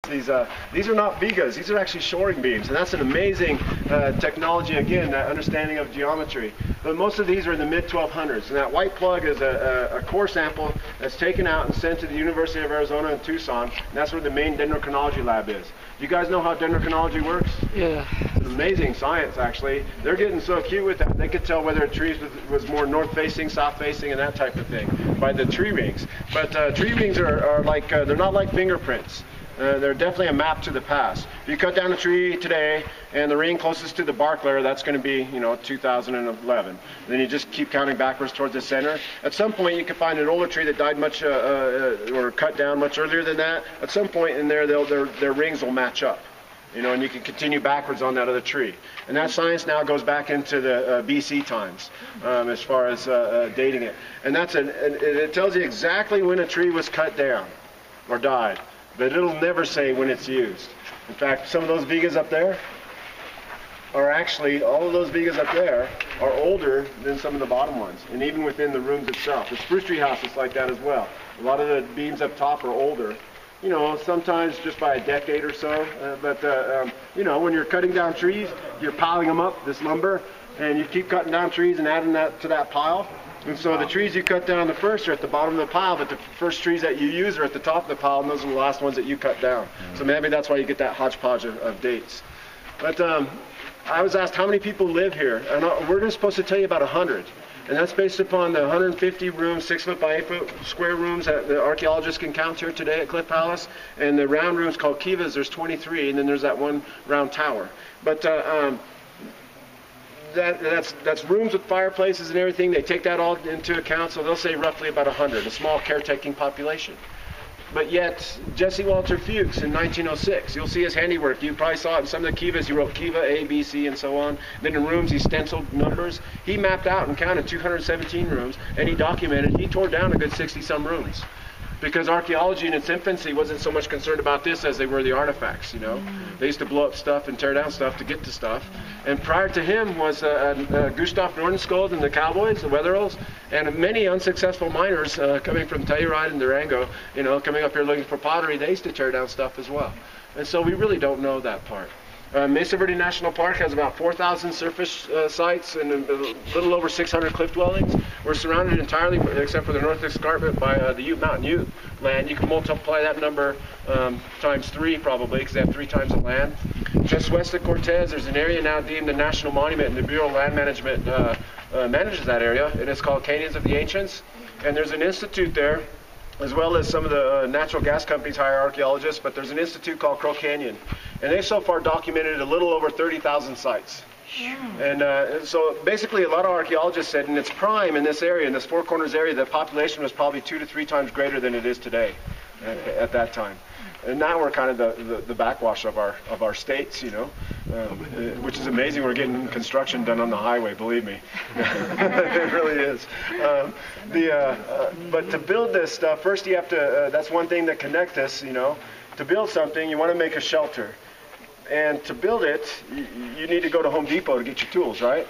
These are not vigas, these are actually shoring beams, and that's an amazing technology, again, that understanding of geometry. But most of these are in the mid-1200s, and that white plug is a core sample that's taken out and sent to the University of Arizona in Tucson, and that's where the main dendrochronology lab is. Do you guys know how dendrochronology works? Yeah. It's an amazing science, actually. They're getting so cute with that, they could tell whether a tree was more north-facing, south-facing, and that type of thing by the tree rings. But tree rings are like, they're not like fingerprints. They're definitely a map to the past. If you cut down a tree today and the ring closest to the bark layer, that's going to be, 2011. Then you just keep counting backwards towards the center. At some point you can find an older tree that died much or cut down much earlier than that. At some point in there, their rings will match up. And you can continue backwards on that other tree. And that science now goes back into the BC times as far as dating it. And it tells you exactly when a tree was cut down or died. But it'll never say when it's used. In fact, some of those vigas up there are actually, all of those vigas up there are older than some of the bottom ones, and even within the rooms itself. The spruce tree house is like that as well. A lot of the beams up top are older, sometimes just by a decade or so. When you're cutting down trees, you're piling them up, this lumber, and you keep cutting down trees and adding that to that pile. And so the trees you cut down the first are at the bottom of the pile, but the first trees that you use are at the top of the pile, and those are the last ones that you cut down. So maybe that's why you get that hodgepodge of dates. But I was asked how many people live here, and we're just supposed to tell you about 100. And that's based upon the 150 rooms, 6 foot by 8 foot square rooms that the archaeologists can count here today at Cliff Palace. And the round rooms called kivas, there's 23, and then there's that one round tower. But that's rooms with fireplaces and everything. They take that all into account, so they'll say roughly about 100, a small caretaking population. But yet, Jesse Walter Fuchs in 1906, you'll see his handiwork. You probably saw it in some of the kivas. He wrote kiva A, B, C, and so on. Then in rooms, he stenciled numbers. He mapped out and counted 217 rooms, and he documented. He tore down a good 60-some rooms. Because archaeology in its infancy wasn't so much concerned about this as they were the artifacts, They used to blow up stuff and tear down stuff to get to stuff. And prior to him was Gustav Nordenskjöld and the Cowboys, the Weatheralls, and many unsuccessful miners coming from Telluride and Durango, coming up here looking for pottery. They used to tear down stuff as well. And so we really don't know that part. Mesa Verde National Park has about 4,000 surface sites and a little over 600 cliff dwellings. We're surrounded entirely, except for the north escarpment, by the Mountain Ute land. You can multiply that number times 3 probably, because they have 3 times the land. Just west of Cortez, there's an area now deemed a national monument, and the Bureau of Land Management manages that area, and it's called Canyons of the Ancients. And there's an institute there, as well as some of the natural gas companies hire archaeologists, but there's an institute called Crow Canyon. And they've so far documented a little over 30,000 sites. And so basically a lot of archaeologists said in its prime in this area, in this Four Corners area, the population was probably 2 to 3 times greater than it is today at that time. And now we're kind of the backwash of our states, which is amazing. We're getting construction done on the highway, believe me. It really is. But to build this stuff, first you have to, that's one thing that connects us, To build something, you want to make a shelter. And to build it, you need to go to Home Depot to get your tools, right?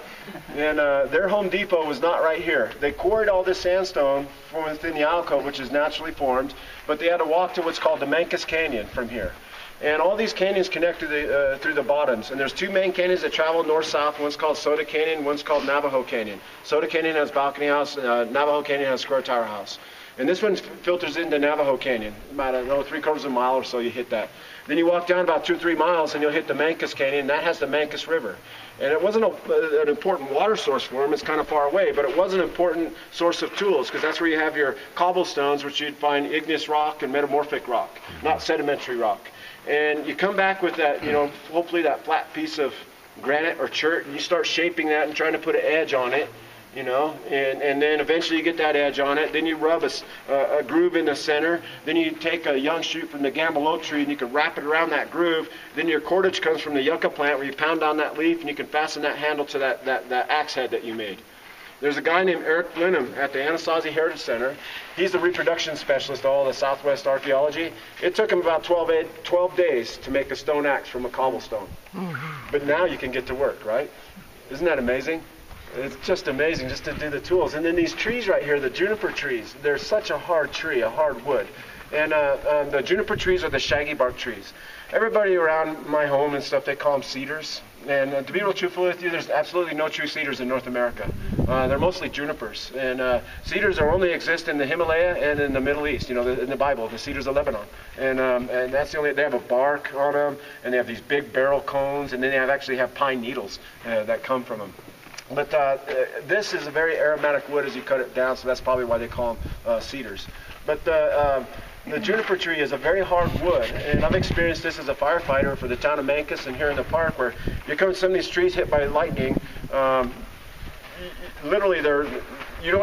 And their Home Depot was not right here. They quarried all this sandstone from within the alcove, which is naturally formed, but they had to walk to what's called the Mancos Canyon from here. And all these canyons connect to through the bottoms. And there's 2 main canyons that travel north-south. One's called Soda Canyon, one's called Navajo Canyon. Soda Canyon has balcony house, Navajo Canyon has square tower house. And this one filters into Navajo Canyon. About, 3/4 of a mile or so you hit that. Then you walk down about 2 or 3 miles and you'll hit the Mancos Canyon, and that has the Mancos River. And it wasn't an important water source for them, it's kind of far away, but it was an important source of tools, because that's where you have your cobblestones, which you'd find igneous rock and metamorphic rock, not sedimentary rock. And you come back with that, hopefully that flat piece of granite or chert, and you start shaping that and trying to put an edge on it. And then eventually you get that edge on it. Then you rub a groove in the center. Then you take a young shoot from the gamble oak tree and you can wrap it around that groove. Then your cordage comes from the yucca plant, where you pound down that leaf and you can fasten that handle to that axe head that you made. There's a guy named Eric Blenheim at the Anasazi Heritage Center. He's the reproduction specialist of all the Southwest archaeology. It took him about 12 days to make a stone axe from a cobblestone. But now you can get to work, right? Isn't that amazing? It's just amazing just to do the tools. And then these trees right here, the juniper trees, they're such a hard tree, a hard wood. And the juniper trees are the shaggy bark trees. Everybody around my home and stuff, they call them cedars. And to be real truthful with you, there's absolutely no true cedars in North America. They're mostly junipers. And cedars only exist in the Himalaya and in the Middle East. You know, in the Bible, the cedars of Lebanon. And that's the only, they have a bark on them, and they have these big barrel cones, and then they actually have pine needles that come from them. But this is a very aromatic wood as you cut it down, so that's probably why they call them cedars. But the juniper tree is a very hard wood, and I've experienced this as a firefighter for the town of Mancos and here in the park, where you come to some of these trees hit by lightning. Literally, you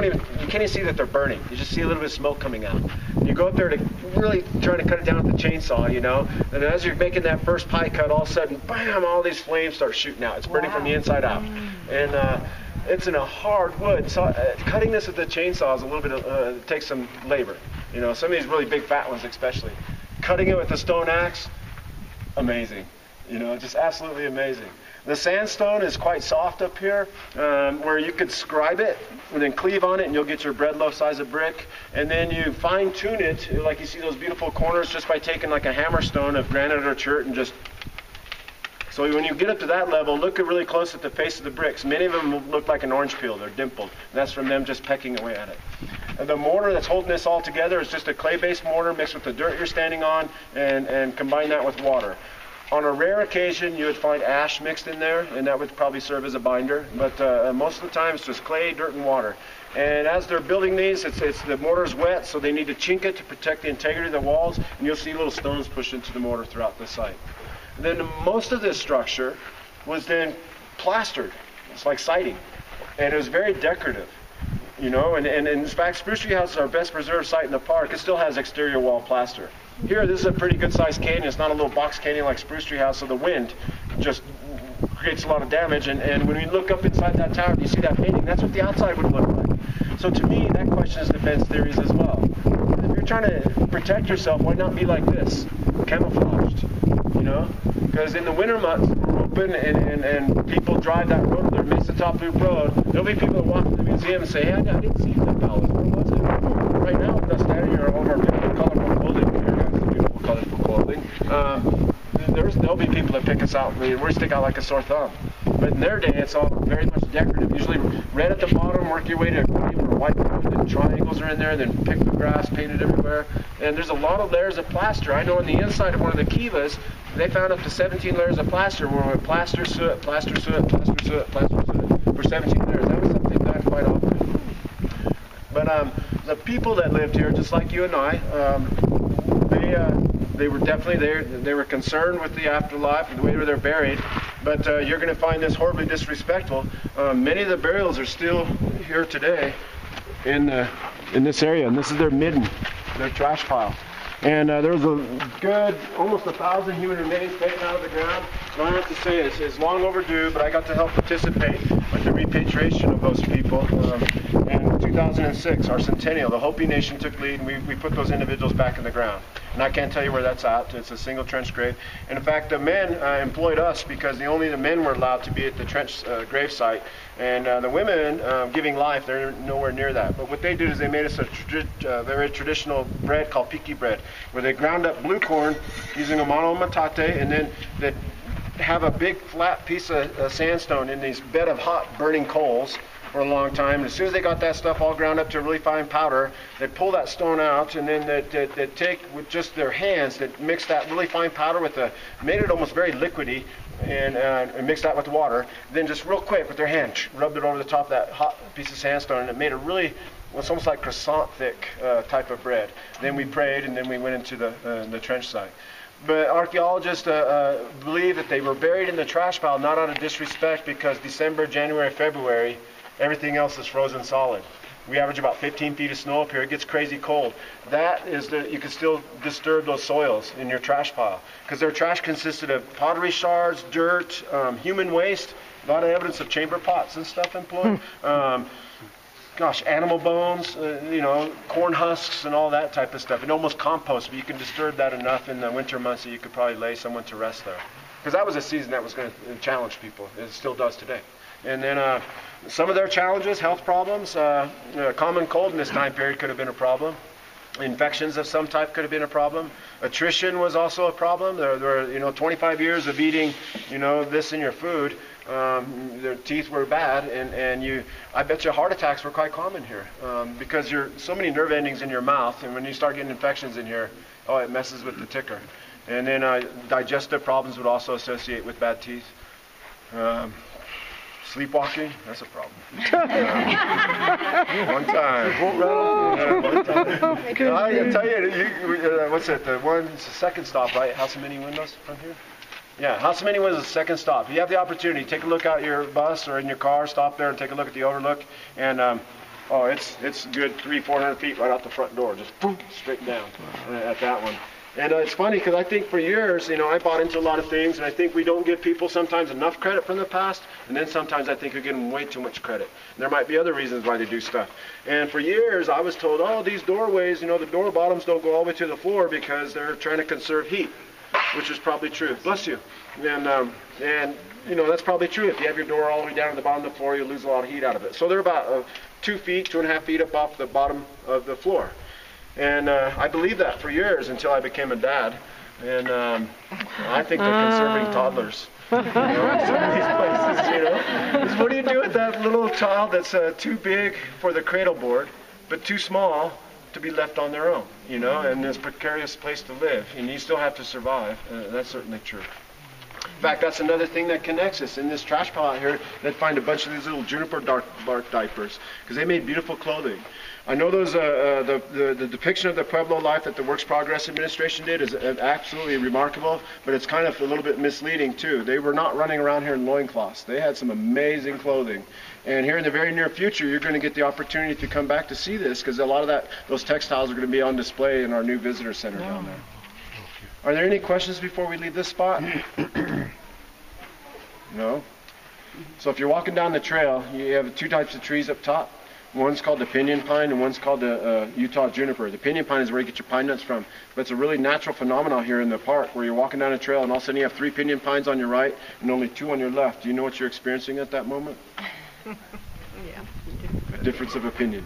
can't even see that they're burning. You just see a little bit of smoke coming out. And you go up there to really try to cut it down with the chainsaw, you know. And as you're making that first pie cut, all of a sudden, bam! All these flames start shooting out. It's burning from the inside out, and it's in a hard wood. So cutting this with the chainsaw is a little bit. It takes some labor. You know, some of these really big fat ones, especially. Cutting it with a stone axe, amazing. You know, just absolutely amazing. The sandstone is quite soft up here, where you could scribe it and then cleave on it, and you'll get your bread loaf size of brick. And then you fine tune it, like you see those beautiful corners, just by taking like a hammerstone of granite or chert and just. So when you get up to that level, look really close at the face of the bricks. Many of them look like an orange peel. They're dimpled. And that's from them just pecking away at it. And the mortar that's holding this all together is just a clay-based mortar mixed with the dirt you're standing on, and combine that with water. On a rare occasion, you would find ash mixed in there, and that would probably serve as a binder. But most of the time, it's just clay, dirt, and water. And as they're building these, the mortar's wet, so they need to chink it to protect the integrity of the walls. And you'll see little stones pushed into the mortar throughout the site. And then most of this structure was then plastered. It's like siding, and it was very decorative. You know, and in fact, Spruce Tree House is our best preserved site in the park. It still has exterior wall plaster. Here, this is a pretty good sized canyon. It's not a little box canyon like Spruce Tree House, so the wind just creates a lot of damage. And when you look up inside that tower and you see that painting, that's what the outside would look like. So to me, that questions defense theories as well. If you're trying to protect yourself, why not be like this, camouflaged? You know, because in the winter months, we're open and people drive that road, their Mesa Top Loop Road. There'll be people that walk to the museum and say, hey, I didn't see that palace. Where was it? Right now, we're not standing here in all of our beautiful, colorful clothing. Here, guys, beautiful, colorful clothing. There'll be people that pick us out. I mean, we stick out like a sore thumb. But in their day, it's all very much decorative. Usually red at the bottom, work your way to cream or white wood, and triangles are in there, then pictographs painted everywhere. And there's a lot of layers of plaster. I know on the inside of one of the kivas, they found up to 17 layers of plaster, where we plaster soot, plaster soot, plaster soot, plaster soot for 17 layers. That was something done quite often. But the people that lived here, just like you and I, they were definitely there. They were concerned with the afterlife and the way they're buried. But you're going to find this horribly disrespectful. Many of the burials are still here today in this area, and this is their midden, their trash pile. And there was a good, almost 1,000 human remains taken out of the ground. And I have to say, it's long overdue, but I got to help participate with the repatriation of those people. In 2006, our centennial, the Hopi Nation took lead, and we put those individuals back in the ground. And I can't tell you where that's at. It's a single trench grave. And in fact, the men employed us because only the men were allowed to be at the trench grave site. And the women giving life, they're nowhere near that. But what they did is they made us a very traditional bread called piki bread, where they ground up blue corn using a mono matate, and then they have a big flat piece of sandstone in these bed of hot burning coals for a long time. And as soon as they got that stuff all ground up to a really fine powder, they'd pull that stone out, and then they'd take with just their hands, they'd mix that really fine powder with made it almost very liquidy, and mix that with water. Then just real quick with their hand, rubbed it over the top of that hot piece of sandstone, and it made a really, it's almost like croissant thick type of bread. Then we prayed, and then we went into the trench site. But archaeologists believe that they were buried in the trash pile not out of disrespect, because December, January, February, everything else is frozen solid. We average about 15 feet of snow up here. It gets crazy cold. That is you can still disturb those soils in your trash pile, because their trash consisted of pottery shards, dirt, human waste, a lot of evidence of chamber pots and stuff employed. Animal bones, corn husks and all that type of stuff. And almost compost, but you can disturb that enough in the winter months that you could probably lay someone to rest there. Because that was a season that was going to challenge people. It still does today. And then some of their challenges, health problems, common cold in this time period could have been a problem. Infections of some type could have been a problem. Attrition was also a problem. There were 25 years of eating, this in your food. Their teeth were bad, and I bet you heart attacks were quite common here because you're so many nerve endings in your mouth, and when you start getting infections in here, it messes with the ticker. And then digestive problems would also associate with bad teeth. Sleepwalking, that's a problem. One time. One time. I can tell you, what's it? It's the second stop, right? House of Many Windows from here? Yeah, House of Many Windows is the second stop. You have the opportunity, take a look out your bus or in your car, stop there and take a look at the overlook. And it's good 300-400 feet right out the front door, just boom, straight down at that one. And it's funny because I think for years, I bought into a lot of things, and I think we don't give people sometimes enough credit from the past, and then sometimes I think we give them way too much credit. And there might be other reasons why they do stuff. And for years, I was told, these doorways, the door bottoms don't go all the way to the floor because they're trying to conserve heat, which is probably true. Bless you. And that's probably true. If you have your door all the way down to the bottom of the floor, you lose a lot of heat out of it. So they're about 2 feet, 2.5 feet up off the bottom of the floor. And I believed that for years until I became a dad. And I think they're conserving toddlers. Some of these places, what do you do with that little child that's too big for the cradle board, but too small to be left on their own, and this precarious place to live, and you still have to survive. That's certainly true. In fact, that's another thing that connects us. In this trash pile out here, they'd find a bunch of these little juniper bark diapers because they made beautiful clothing. I know those the depiction of the Pueblo life that the Works Progress Administration did is absolutely remarkable, but it's kind of a little bit misleading too. They were not running around here in loincloths. They had some amazing clothing. And here in the very near future, you're going to get the opportunity to come back to see this because a lot of those textiles are going to be on display in our new visitor center down there. Are there any questions before we leave this spot? No? So if you're walking down the trail, you have 2 types of trees up top. One's called the pinyon pine and one's called the Utah juniper. The pinyon pine is where you get your pine nuts from. But it's a really natural phenomenon here in the park where you're walking down a trail and all of a sudden you have 3 pinyon pines on your right and only 2 on your left. Do you know what you're experiencing at that moment? Yeah. Difference of opinion.